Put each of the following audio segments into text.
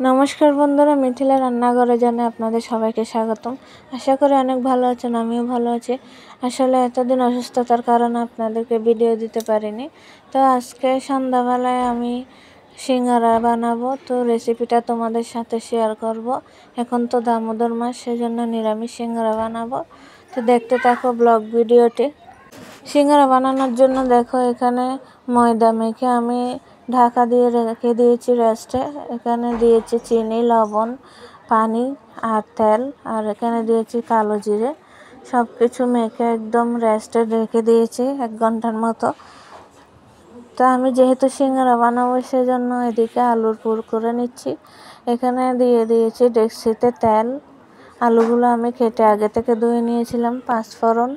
নমস্কার বন্ধুরা, মিথিলা রান্নাঘরে জানাই আপনাদের সবাইকে স্বাগতম। আশা করি অনেক ভালো আছেন, আমিও ভালো আছি। আসলে এতদিন অসুস্থতার কারণে আপনাদেরকে ভিডিও দিতে পারিনি। তো আজকে সন্ধ্যাবেলায় আমি সিঙ্গারা বানাবো, তো রেসিপিটা তোমাদের সাথে শেয়ার করব। এখন তো দামোদর মাস, সেজন্য নিরামিষ সিঙ্গারা বানাবো। তো দেখতে থাকো ব্লগ ভিডিওটি। সিঙ্গারা বানানোর জন্য দেখো এখানে ময়দা মেখে আমি ঢাকা দিয়ে রেখে দিয়েছি রেস্টে। এখানে দিয়েছি চিনি, লবণ, পানি আর তেল, আর এখানে দিয়েছি কালো জিরে। সব কিছু মেখে একদম রেস্টে রেখে দিয়েছি 1 ঘন্টার মতো। তো আমি যেহেতু সিঙ্গারা বানাবো সেজন্য এদিকে আলুর পুর করে নিচ্ছি। এখানে দিয়ে দিয়েছি ডেকচিতে তেল। আলুগুলো আমি কেটে আগে থেকে ধুয়ে নিয়েছিলাম। 5 ফোড়ন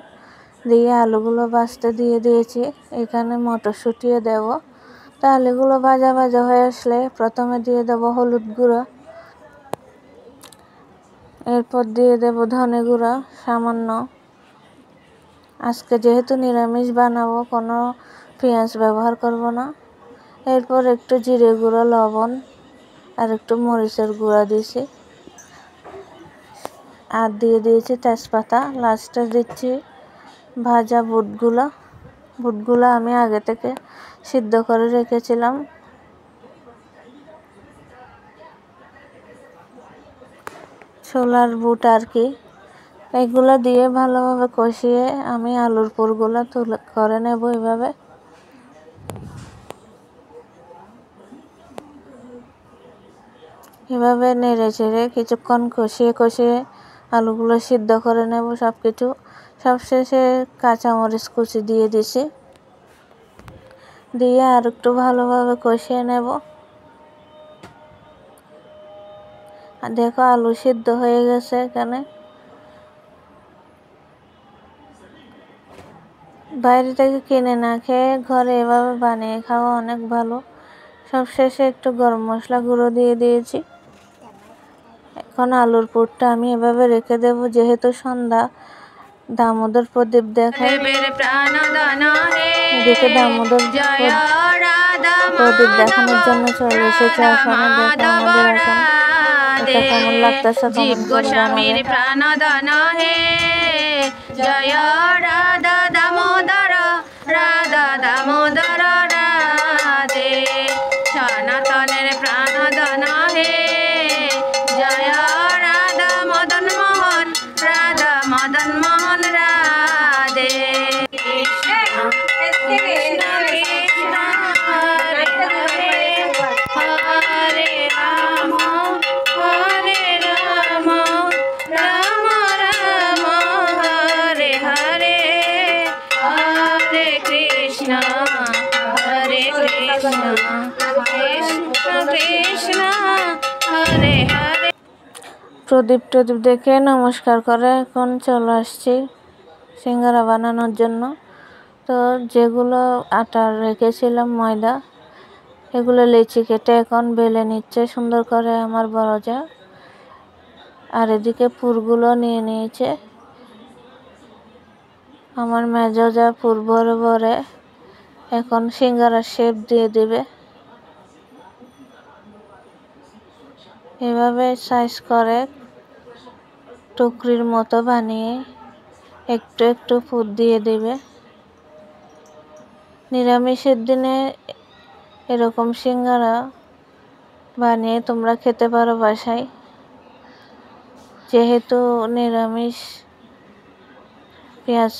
দিয়ে আলুগুলো ভাজতে দিয়ে দিয়েছি। এখানে মটরশুঁটিও দেব। তো আলুগুলো ভাজা ভাজা হয়ে আসলে প্রথমে দিয়ে দেব হলুদ গুঁড়ো, এরপর দিয়ে দেব ধনে গুঁড়ো সামান্য। আজকে যেহেতু নিরামিষ বানাবো, কোনো পেঁয়াজ ব্যবহার করব না। এরপর একটু জিরে গুঁড়ো, লবণ আর একটু মরিচের গুঁড়া দিয়েছি, আর দিয়ে দিয়েছি তেজপাতা। লাস্টে দিচ্ছি ভাজা বুটগুলো আমি আগে থেকে সিদ্ধ করে রেখেছিলাম। ছোলার বুট আর কি, এগুলো দিয়ে ভালোভাবে কষিয়ে আমি আলুর পুরগুলো তুলে করে নেব। এভাবে নেড়ে চেড়ে কিছুক্ষণ কষিয়ে আলুগুলো সিদ্ধ করে নেব সব কিছু। সবশেষে কাঁচামরিচ কুচি দিয়ে দিছি, দিয়ে আর একটু ভালোভাবে কষিয়ে নেব। আর দেখো আলু সিদ্ধ হয়ে গেছে। এখানে বাইরে থেকে কিনে না খেয়ে ঘরে এভাবে বানিয়ে খাওয়া অনেক ভালো। সবশেষে একটু গরম মশলা গুঁড়ো দিয়ে দিয়েছি। এখন আলুর পুরটা আমি এভাবে রেখে দেব। যেহেতু সন্ধ্যা, দামোদর প্রদীপ দেখায়, এদিকে দামোদর প্রদীপ দেখানোর জন্য চলে এসেছে আসনে। দেখো আমাদের আসন, এটা কেমন লাগতেছে কমেন্ট করে জানাবেন। জয় রাধা দামোদর, রাধা দামোদর রাধে, সনাতনের প্রাণদান হে। জয় রাধা মদন মোহন, রাধা মদন মোহন রাধে। কৃষ্ণ কৃষ্ণ কৃষ্ণ হরে হরে, হরে রাম হরে রাম, রাম রাম হরে হরে, হরে কৃষ্ণ কৃষ্ণ কৃষ্ণ হরে হরে। প্রদীপ দেখে নমস্কার করে এখন চলে আসছি সিঙ্গারা বানানোর জন্য। তো যেগুলো আটা রেখেছিলাম ময়দা, এগুলো লেচি কেটে এখন বেলে নিচ্ছে সুন্দর করে আমার বড় যা। আর এদিকে পুরগুলো নিয়ে নিয়েছে আমার মেজো যা। পুর ভরে ভরে এখন সিঙ্গারার শেপ দিয়ে দিবে। এভাবে সাইজ করে টুকরির মতো বানিয়ে একটু একটু পুর দিয়ে দিবে। নিরামিষের দিনে এরকম সিঙ্গারা বানিয়ে তোমরা খেতে পারো বাসায়। যেহেতু নিরামিষ, পেঁয়াজ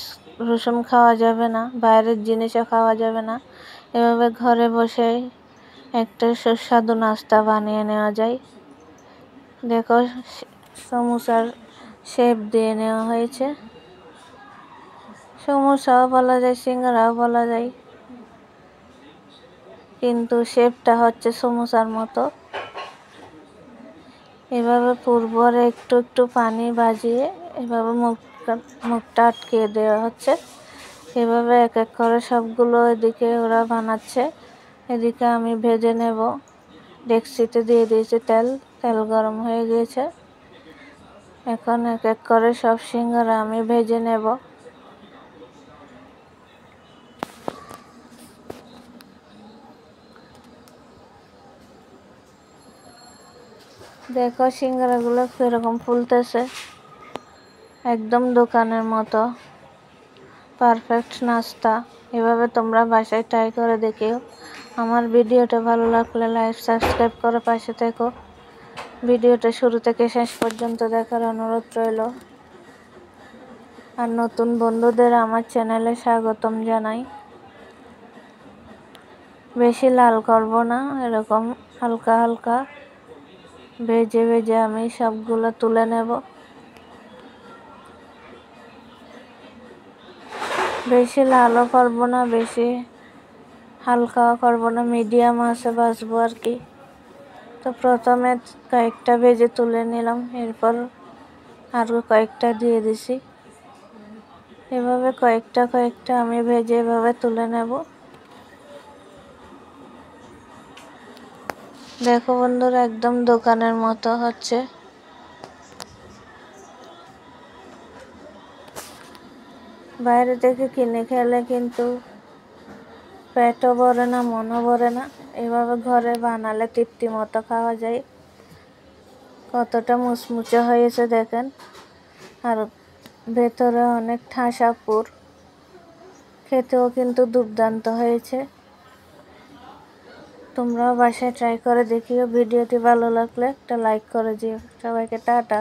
রসুন খাওয়া যাবে না, বাইরের জিনিসও খাওয়া যাবে না, এভাবে ঘরে বসেই একটা সুস্বাদু নাস্তা বানিয়ে নেওয়া যায়। দেখো সমোসার শেপ দিয়ে নেওয়া হয়েছে। সমোসাও বলা যায়, সিঙ্গারাও বলা যায়, কিন্তু শেপটা হচ্ছে সমোসার মতো। এভাবে পুর ভরে একটু একটু পানি বাজিয়ে এভাবে মুখটা আটকিয়ে দেওয়া হচ্ছে। এভাবে এক এক করে সবগুলো এদিকে ওরা বানাচ্ছে, এদিকে আমি ভেজে নেব। ডেকচিতে দিয়ে দিয়েছি তেল গরম হয়ে গিয়েছে। এখন এক এক করে সব সিঙ্গারা আমি ভেজে নেব। দেখো সিঙ্গারাগুলো কিরকম ফুলতেছে, একদম দোকানের মতো পারফেক্ট নাস্তা। এভাবে তোমরা বাসায় ট্রাই করে দেখিও। আমার ভিডিওটা ভালো লাগলে লাইক সাবস্ক্রাইব করে পাশে থেকো। ভিডিওটা শুরু থেকে শেষ পর্যন্ত দেখার অনুরোধ রইল। আর নতুন বন্ধুদের আমার চ্যানেলে স্বাগতম জানাই। বেশি লাল করব না, এরকম হালকা হালকা ভেজে ভেজে আমি সবগুলো তুলে নেব। বেশি লালও করব না, বেশি হালকাও করব না, মিডিয়াম আছে ভাজবো আর কি। তো প্রথমে কয়েকটা ভেজে তুলে নিলাম, এরপর আরও কয়েকটা দিয়ে দিছি। এভাবে কয়েকটা আমি ভেজে এভাবে তুলে নেব। দেখো বন্ধুরা, একদম দোকানের মতো হচ্ছে। বাইরে থেকে কিনে খেলে কিন্তু পেটও ভরে না, মনও ভরে না। এভাবে ঘরে বানালে তৃপ্তি মতো খাওয়া যায়। কতটা মুচমুচে হয়েছে দেখেন, আর ভেতরে অনেক ঠাসা পুর। খেতেও কিন্তু দুর্দান্ত হয়েছে। তোমরাও বাসায় ট্রাই করে দেখিও। ভিডিওটি ভালো লাগলে একটা লাইক করে দিও। সবাইকে টাটা।